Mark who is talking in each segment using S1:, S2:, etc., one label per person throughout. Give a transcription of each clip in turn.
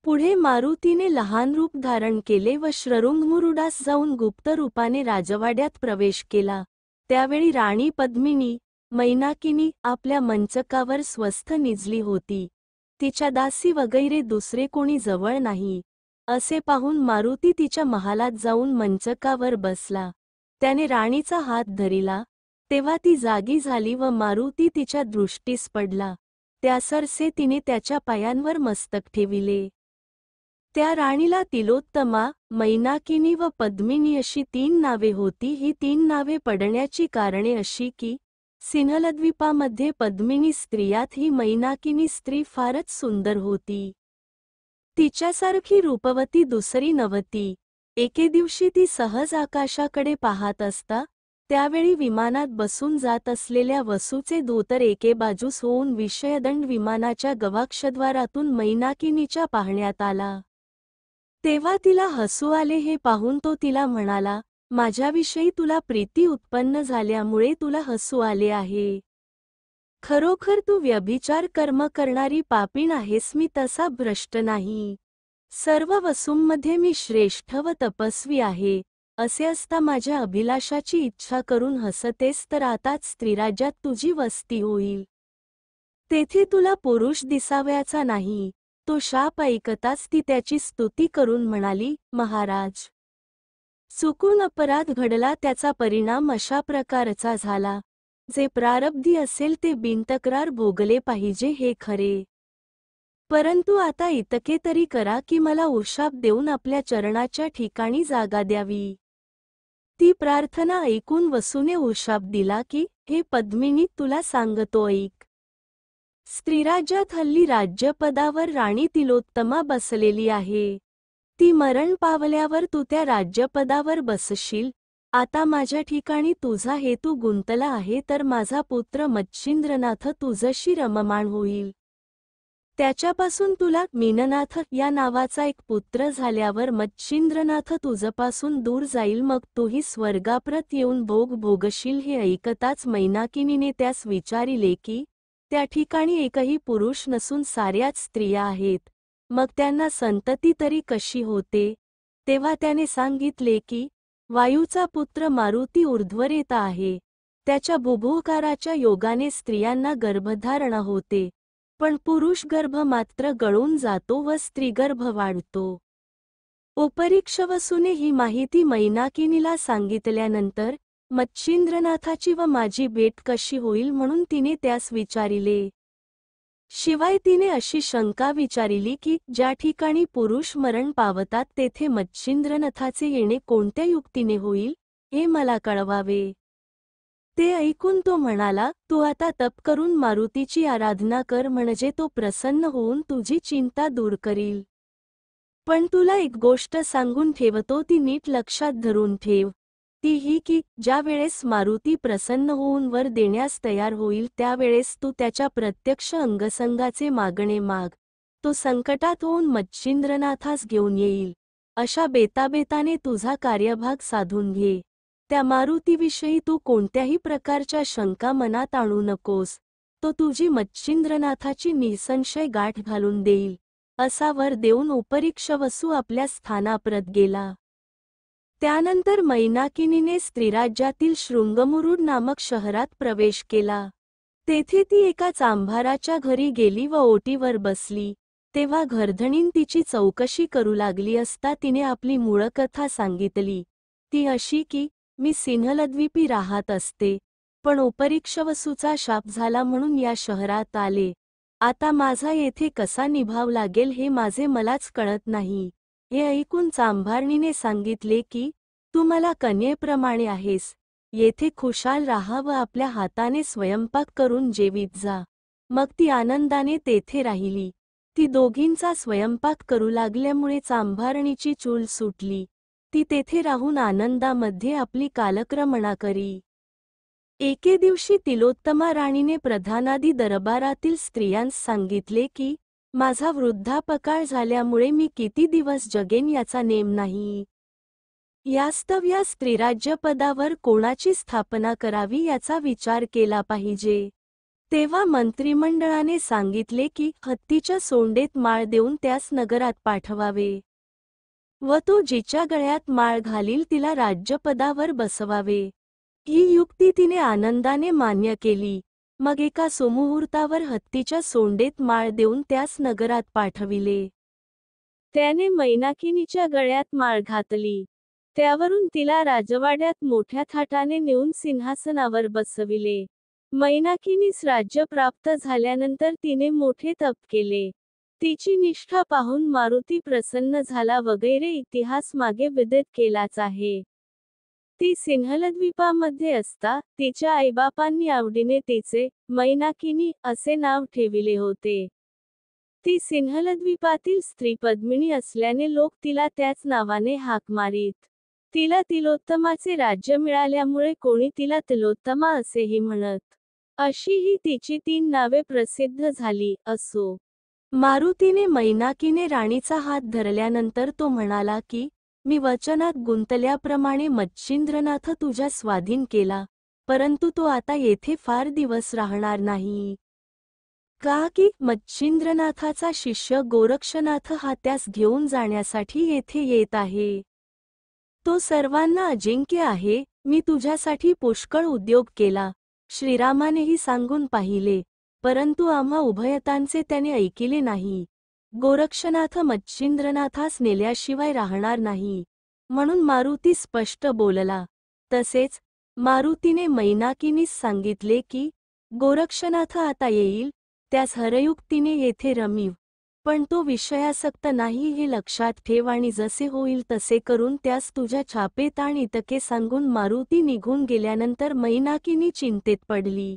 S1: पुढे मारुतीने लहान रूप धारण केले व श्रृंगमुरुडास जाऊन गुप्त रूपाने राजवाड्यात प्रवेश केला। त्यावेळी राणी पद्मिनी, मैनाकिनी आपल्या मंचकावर स्वस्थ निजली होती। तिच्या दासी वगैरे दुसरे कोणी जवळ नाही। असे पाहून मारुती तिच्या महालात जाऊन मंचकावर बसला। त्याने राणीचा हात धरिला, तेव्हा ती जागी झाली व मारुती तिच्या दृष्टीस पडला। त्यासरसे तिने त्याच्या पायांवर मस्तक ठेविले। त्या राणीला तिलोत्तमा, मैनाकिनी व पद्मिनी अशी 3 नावे होती। ही 3 नावे पडण्याची कारणे अशी की सिंहलद्वीपामध्ये पद्मिनी स्त्रियात ही मैनाकिनी स्त्री फारच सुंदर होती। तिच्यासारखी रूपवती दुसरी नव्हती। एके दिवशी ती सहज आकाशाकडे पाहत असता, त्यावेळी विमानात बसून जात असलेल्या वसूचे धोतर एके बाजूस होऊन विषयदंड विमानाच्या गवाक्षद्वारातून मैनाकिनीच्या पाहण्यात आला। तेव्हा तिला हसू आले। हे पाहून तो तिला म्हणाला, माझ्याविषयी तुला प्रीती उत्पन्न झाल्यामुळे तुला हसू आले आहे। खरोखर तू व्यभिचार कर्म करणारी पापीण आहेस। मी तसा भ्रष्ट नाही। सर्व वसूंमध्ये मी श्रेष्ठ व तपस्वी आहे। असे असता माझ्या अभिलाषाची इच्छा करून हसतेस तर आताच स्त्रीराज्यात तुझी वस्ती होईल। तेथे तुला पुरुष दिसावयाचा नाही। तो शाप ऐकताच ती त्याची स्तुती करून म्हणाली, महाराज, चुकून अपराध घडला, त्याचा परिणाम अशा प्रकारचा झाला। जे प्रारब्धी असेल ते बिनतक्रार भोगले पाहिजे हे खरे। परंतु आता इतके तरी करा की मला उशाप देऊन आपल्या चरणाच्या ठिकाणी जागा द्यावी। ती प्रार्थना ऐकून वसूने उशाप दिला की, हे पद्मिनी, तुला सांगतो ऐक। स्त्रीराज्यात हल्ली राज्यपदावर राणी तिलोत्तमा बसलेली आहे। ती मरण पावल्यावर तू त्या राज्यपदावर बसशील। आता माझ्या ठिकाणी तुझा हेतू गुंतला आहे तर माझा पुत्र मच्छिंद्रनाथ तुझशी रममाण होईल। त्याच्यापासून तुला मीननाथ या नावाचा एक पुत्र झाल्यावर मच्छिंद्रनाथ तुझपासून दूर जाईल। मग तूही स्वर्गाप्रत येऊन भोग भोगशील। हे ऐकताच मैनाकिनीने त्यास विचारिले की, त्या ठिकाणी एकही पुरुष नसून साऱ्याच स्त्रिया आहेत, मग त्यांना संतती तरी कशी होते? तेव्हा त्याने सांगितले की, वायूचा पुत्र मारुती ऊर्ध्वरेता आहे। त्याच्या बुभुकाराच्या योगाने स्त्रियांना गर्भधारणा होते, पण पुरुष गर्भ मात्र गळून जातो व स्त्रीगर्भ वाढतो। उपरीक्षवसूने ही माहिती मैनाकिनीला सांगितल्यानंतर मच्छिंद्रनाथाची व माझी भेट कशी होईल म्हणून तिने त्यास विचारिले। शिवाय तिने अशी शंका विचारिली की, ज्या ठिकाणी पुरुष मरण पावतात तेथे मच्छिंद्रनाथाचे येणे कोणत्या युक्तीने होईल, हे मला कळवावे। ते ऐकून तो म्हणाला, तू आता तप करून मारुतीची आराधना कर, म्हणजे तो प्रसन्न होऊन तुझी चिंता दूर करील। पण तुला एक गोष्ट सांगून ठेवतो, ती नीट लक्षात धरून ठेव। ती ही की, ज्या वेळेस मारुती प्रसन्न होऊन वर देण्यास तयार होईल त्यावेळेस तू त्याच्या प्रत्यक्ष अंगसंगाचे मागणे माग। तो संकटात होऊन मच्छिंद्रनाथास घेऊन येईल। अशा बेताबेताने तुझा कार्यभाग साधून घे। त्या मारुतीविषयी तू कोणत्याही प्रकारच्या शंका मनात आणू नकोस। तो तुझी मच्छिंद्रनाथाची निसंशय गाठ घालून देईल। असा वर देऊन उपरीक्षवसू आपल्या स्थानाप्रत गेला। त्यानंतर मैनाकिनीने स्त्रीराज्यातील शृंगमुरुड नामक शहरात प्रवेश केला। तेथे ती एका चांभाराच्या घरी गेली व ओटीवर बसली। तेव्हा घरधणीन तिची चौकशी करू लागली असता तिने आपली मूळ कथा सांगितली। ती अशी की, मी सिंहलद्वीपी राहत असते, पण उपरीक्षवसूचा शाप झाला म्हणून या शहरात आले। आता माझा येथे कसा निभाव लागेल हे माझे मलाच कळत नाही। हे ऐकून चांभारणीने सांगितले की, तू मला कन्येप्रमाणे आहेस, येथे खुशाल राहा व आपल्या हाताने स्वयंपाक करून जेवीत जा। मग ती आनंदाने तेथे राहिली। ती दोघींचा स्वयंपाक करू लागल्यामुळे चांभारणीची चूल सुटली। ती तेथे राहून आनंदामध्ये आपली कालक्रमणा करी। एके दिवशी तिलोत्तमा राणीने प्रधानादी दरबारातील स्त्रियांस सांगितले की, माझा वृद्धापकाळ झाल्यामुळे मी किती दिवस जगेन याचा नेम नाही। यास्तव या स्त्रीराज्यपदावर कोणाची स्थापना करावी याचा विचार केला पाहिजे। तेव्हा मंत्रिमंडळाने सांगितले की हत्तीच्या सोंडेत माळ देऊन त्यास नगरात पाठवावे व तो जिच्या गळ्यात माळ घालील तिला राज्यपदावर बसवावे। ही युक्ती तिने आनंदाने मान्य केली। मग एका सुमुहूर्तावर हत्तीच्या सोंडेत माळ देऊन त्यास नगरात पाठविले। त्याने मैनाकिनीच्या गळ्यात माळ घातली। त्यावरून तिला राजवाड्यात मोठ्या थाटाने नेऊन सिंहासनावर बसविले। मैनाकिनीस राज्य प्राप्त झाल्यानंतर तिने मोठे तप केले। तिची निष्ठा पाहून मारुती प्रसन्न झाला वगैरे इतिहास मागे विदित केलाच आहे। ती सिंहलद्वीपामध्ये असता तिच्या आईबापांनी आवडीने तिचे मैनाकिनी असे नाव ठेविले होते। ती सिंहलद्वीपातील स्त्री पद्मिनी असल्याने लोक तिला त्याच नावाने हाक मारीत। तिला तिलोत्तमाचे राज्य मिळाल्यामुळे कोणी तिला तिलोत्तमा असेही म्हणत। अशी ही तिची 3 नावे प्रसिद्ध झाली। असो, मारुतीने मैनाकीने राणीचा हात धरल्यानंतर तो म्हणाला की मी वचनात गुंतल्याप्रमाणे मच्छिंद्रनाथ तुझ्या स्वाधीन केला, परंतु तो आता येथे फार दिवस राहणार नाही। का की मच्छिंद्रनाथाचा शिष्य गोरक्षनाथ हा त्यास घेऊन जाण्यासाठी येथे येत आहे। तो सर्वांना अजिंक्य आहे। मी तुझ्यासाठी पुष्कळ उद्योग केला, श्रीरामानेही सांगून पाहिले, परंतु आम्हा उभयतांचे त्याने ऐकिले नाही। गोरक्षनाथ मच्छिंद्रनाथास नेल्याशिवाय राहणार नाही, म्हणून मारुती स्पष्ट बोलला। तसेच मारुतीने मैनाकिनीस सांगितले की गोरक्षनाथ आता येईल, त्यास हरयुक्तीने येथे रमीव, पण तो विषयासक्त नाही हे लक्षात ठेव आणि जसे होईल तसे करून त्यास तुझ्या छापेत आण इतके सांगून मारुती निघून गेल्यानंतर मैनाकिनी चिंतेत पडली।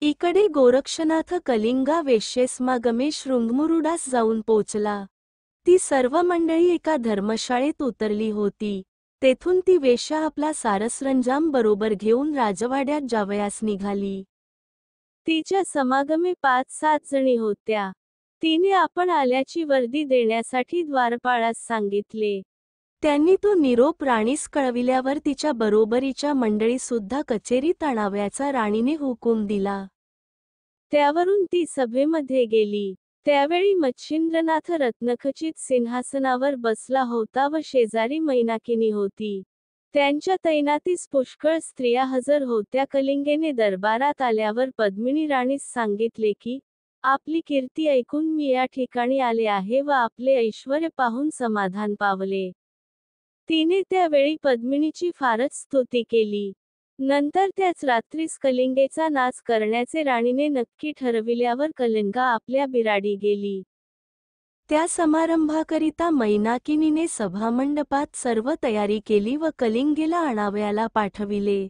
S1: इकडे गोरक्षनाथ कलिंगा वेश्येसमागमे शृंगमुरुडास जाऊन पोचला। ती सर्व मंडळी एका धर्मशाळेत उतरली होती। तेथून ती वेश्या आपला सारसरंजाम बरोबर घेऊन राजवाड्यात जावयास निघाली। तिच्या समागमे 5-7 जणी होत्या। तिने आपण आल्याची वर्दी देण्यासाठी द्वारपाळास सांगितले। त्यांनी तो निरोप राणीस कळविल्यावर तिच्या बरोबरीच्या मंडळीसुद्धा कचेरीत आणाव्याचा राणीने हुकूम दिला। त्यावरून ती सभेमध्ये गेली। त्यावेळी मच्छिंद्रनाथ रत्नखचित सिंहासनावर बसला होता व शेजारी मैनाकिनी होती। त्यांच्या तैनातीस पुष्कळ स्त्रिया हजर होत्या। कलिंगेने दरबारात आल्यावर पद्मिनी राणीस सांगितले की आपली कीर्ती ऐकून मी या ठिकाणी आले आहे व आपले ऐश्वर्य पाहून समाधान पावले। तिने त्यावेळी पद्मिनीची फारच स्तुती केली। नंतर त्याच रात्रीस कलिंगेचा नाच करण्याचे राणीने नक्की ठरविल्यावर कलिंगा आपल्या बिराडी गेली। त्या समारंभाकरिता मैनाकिनीने सभामंडपात सर्व तयारी केली व कलिंगेला आणावयाला पाठविले।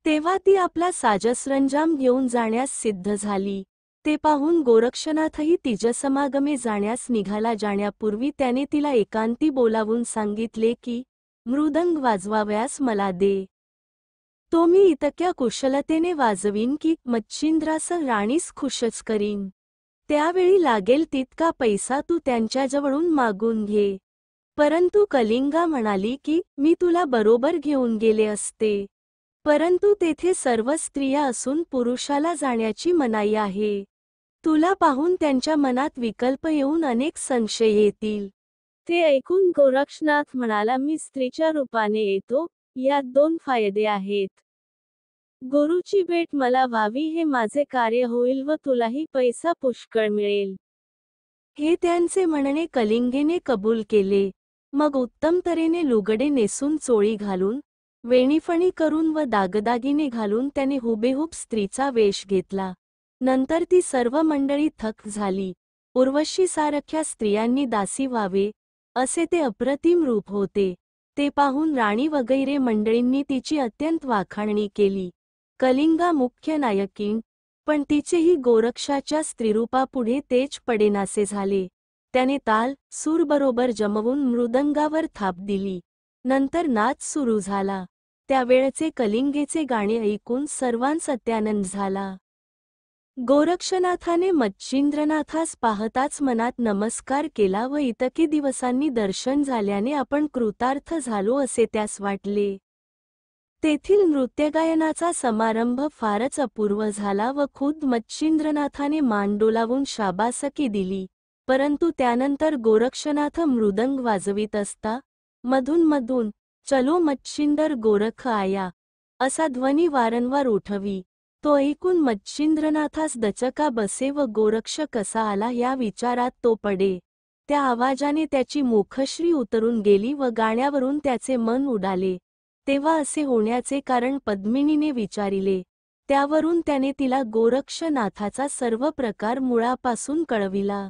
S1: तेव्हा ती आपला साजसरंजाम घेऊन जाण्यास सिद्ध झाली। ते पाहून गोरक्षनाथही तिजसमागमे जाण्यास निघाला। जाण्यापूर्वी त्याने तिला एकांती बोलावून सांगितले की मृदंग वाजवावयास मला दे। तो मी इतक्या कुशलतेने वाजवीन की मच्छिंद्रास राणीस खुशच करीन। त्यावेळी लागेल तितका पैसा तू त्यांच्याजवळून मागून घे। परंतु कलिंगा म्हणाली की मी तुला बरोबर घेऊन गेले असते, परंतु तेथे सर्व स्त्रिया असून पुरुषाला जाण्याची मनाई आहे। तुला पाहून त्यांच्या मनात विकल्प येऊन अनेक संशय येतील। ते ऐकून गोरक्षनाथ म्हणाला, मी स्त्रीच्या रूपाने येतो, यात 2 फायदे आहेत। गुरुची भेट मला व्हावी हे माझे कार्य होईल व तुलाही पैसा पुष्कळ मिळेल। हे त्यांचे म्हणणे कलिंगेने कबूल केले। मग उत्तम तऱ्हेने लुगडे नेसून चोळी घालून, वेणीफणी करून व दागदागिने घालून त्याने हुबेहूब स्त्रीचा वेश घेतला। नंतर ती सर्व मंडळी थक झाली। उर्वशी सारख्या स्त्रियांनी दासी व्हावे असे ते अप्रतिम रूप होते। ते पाहून राणी वगैरे मंडळींनी तिची अत्यंत वाखाणणी केली। कलिंगा मुख्य नायकीण, पण तिचेही गोरक्षाच्या स्त्रीरूपापुढे तेज पडेनासे झाले। त्याने ताल सूर बरोबर जमवून मृदंगावर थाप दिली। नंतर नाच सुरू झाला। त्यावेळचे कलिंगेचे गाणे ऐकून सर्वांस अत्यानंद झाला। गोरक्षनाथाने मच्छिंद्रनाथास पाहताच मनात नमस्कार केला व इतके दिवसांनी दर्शन झाल्याने आपण कृतार्थ झालो असे त्यास वाटले। तेथील नृत्यगायनाचा समारंभ फारच अपूर्व झाला व खुद्द मच्छिंद्रनाथाने मान डोलावून शाबासकी दिली, परंतु त्यानंतर गोरक्षनाथ मृदंग वाजवीत असता मधून चलो मच्छिंदर गोरख आया असा ध्वनी वारंवार उठवी. तो ऐकून मच्छिंद्रनाथास दचका बसे व गोरक्ष कसा आला या विचारात तो पडे. त्या आवाजाने त्याची मुखश्री उतरून गेली व गाण्यावरून त्याचे मन उडाले. तेव्हा असे होण्याचे कारण पद्मिनीने विचारिले. त्यावरून त्याने तिला गोरक्षनाथाचा सर्व प्रकार मुळापासून कळविला.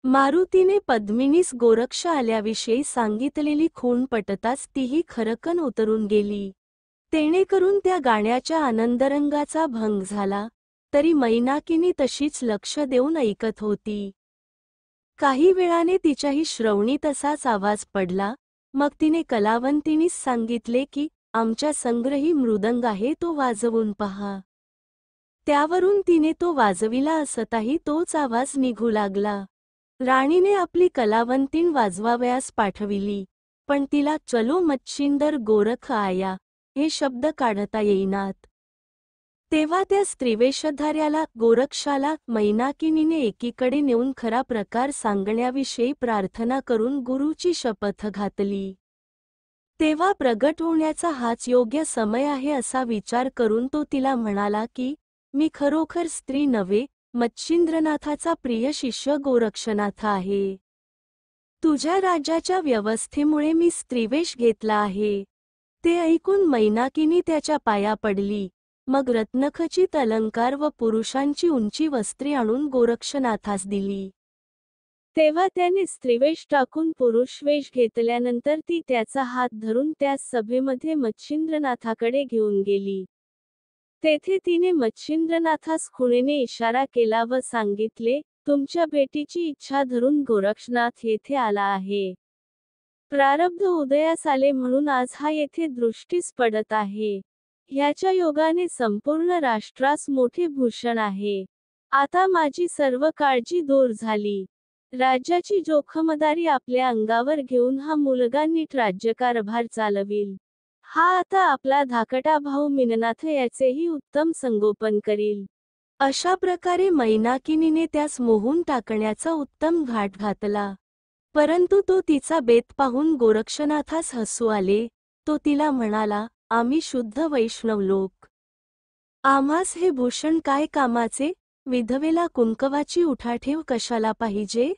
S1: मारुतीने पद्मिनीस गोरक्ष आल्याविषयी सांगितलेली खूण पटताच तीही खरकन उतरून गेली. तेणेकरून त्या गाण्याच्या आनंदरंगाचा भंग झाला. तरी मैनाकिनी तशीच लक्ष देऊन ऐकत होती. काही वेळाने तिच्याही श्रवणी तसाच आवाज पडला. मग तिने कलावंतिनीस सांगितले की आमच्या संग्रही मृदंग आहे, तो वाजवून पहा. त्यावरून तिने तो वाजविला असताही तोच आवाज निघू लागला. राणीने आपली कलावंतीण वाजवावयास पाठविली, पण तिला चलो मच्छिंदर गोरख आया हे शब्द काढता येईनात. तेव्हा त्या स्त्रीवेशधार्याला गोरक्षाला मैनाकिनीने एकीकडे नेऊन खरा प्रकार सांगण्याविषयी प्रार्थना करून गुरुची शपथ घातली. तेव्हा प्रगट होण्याचा हाच योग्य समय आहे असा विचार करून तो तिला म्हणाला की मी खरोखर स्त्री नव्हे, मच्छिंद्रनाथाचा प्रिय शिष्य गोरक्षनाथ आहे. तुझ्या राज्याच्या व्यवस्थेमुळे मी स्त्रीवेश घेतला आहे. ते ऐकून मैनाकिनी त्याच्या पाया पडली. मग रत्नखचित अलंकार व पुरुषांची उंची वस्त्रे आणून गोरक्षनाथास दिली. तेव्हा त्याने स्त्रीवेश टाकून पुरुषवेश घेतल्यानंतर ती त्याचा हात धरून त्या सभेमध्ये मच्छिंद्रनाथाकडे घेऊन गेली. तेथे तिने मच्छिंद्रनाथास खुणेने इशारा केला व सांगितले, तुमच्या भेटीची इच्छा धरून गोरक्षनाथ येथे आला आहे. प्रारब्ध उदयास आले म्हणून आज हा येथे दृष्टीस पडत आहे. ह्याच्या योगाने संपूर्ण राष्ट्रास मोठे भूषण आहे. आता माझी सर्व काळजी दूर झाली. राज्याची जोखमदारी आपल्या अंगावर घेऊन हा मुलगा नीट राज्यकारभार चालविल. हा आता आपला धाकटा भाऊ मीननाथ याचेही उत्तम संगोपन करील. अशा प्रकारे मैनाकिनीने त्यास मोहून टाकण्याचा उत्तम घाट घातला. परंतु तो तिचा बेत पाहून गोरक्षनाथास हसू आले. तो तिला म्हणाला, आम्ही शुद्ध वैष्णव लोक. आम्हास हे भूषण काय कामाचे? विधवेला कुंकवाची उठाठेव कशाला पाहिजे?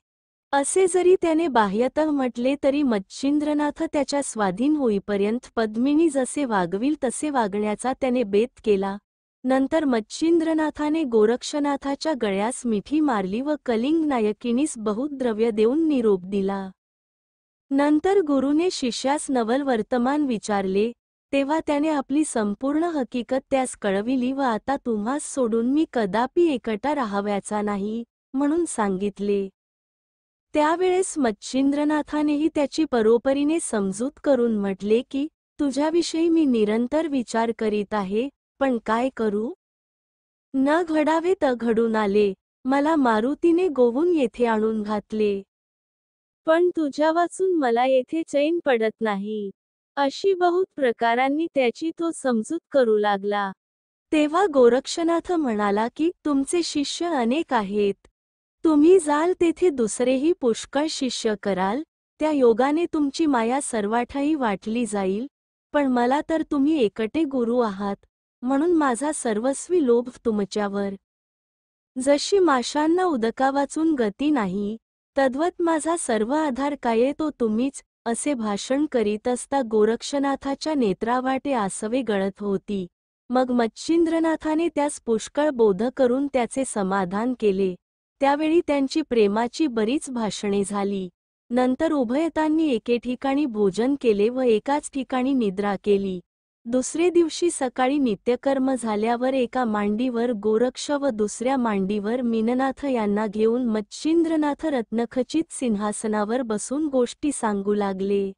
S1: असे जरी त्याने बाह्यतः म्हटले तरी मच्छिंद्रनाथ त्याच्या स्वाधीन होईपर्यंत पद्मिनी जसे वागविल तसे वागण्याचा त्याने बेत केला. नंतर मच्छिंद्रनाथाने गोरक्षनाथाच्या गळ्यास मिठी मारली व कलिंग नायकिनीस बहुत द्रव्य देऊन निरोप दिला. नंतर गुरुने शिष्यास नवल वर्तमान विचारले. तेव्हा त्याने आपली संपूर्ण हकीकत त्यास कळविली व आता तुम्हास सोडून मी कदापि एकटा राहावयाचा नाही म्हणून सांगितले. त्यावेळेस मच्छिंद्रनाथानेही त्याची परोपरीने समजूत करून म्हटले की तुझ्याविषयी मी निरंतर विचार करीत आहे, पण काय करू? न घडावे तर घडून आले. मला मारुतीने गोवून येथे आणून घातले. पण तुझ्या वाचून मला येथे चैन पडत नाही. अशी बहुत प्रकारांनी त्याची तो समजूत करू लागला. तेव्हा गोरक्षनाथ म्हणाला की तुमचे शिष्य अनेक आहेत. तुम्ही जाल तेथे दुसरेही पुष्कळ शिष्य कराल. त्या योगाने तुमची माया सर्वाठाई वाटली जाईल. पण मला तर तुम्ही एकटे गुरु आहात, म्हणून माझा सर्वस्वी लोभ तुमच्यावर. जशी माशांना उदकावाचून गती नाही, तद्वत माझा सर्व आधार काय तो तुम्हीच, असे भाषण करीत असता गोरक्षनाथाच्या नेत्रावाटे आसवे गळत होती. मग मच्छिंद्रनाथाने त्यास पुष्कळ बोध करून त्याचे समाधान केले. त्यावेळी त्यांची प्रेमाची बरीच भाषणे झाली. नंतर उभयतांनी एके ठिकाणी भोजन केले व एकाच ठिकाणी निद्रा केली. दुसरे दिवशी सकाळी नित्यकर्म झाल्यावर एका मांडीवर गोरक्ष व दुसऱ्या मांडीवर मीननाथ यांना घेऊन मच्छिंद्रनाथ रत्नखचित सिंहासनावर बसून गोष्टी सांगू लागले.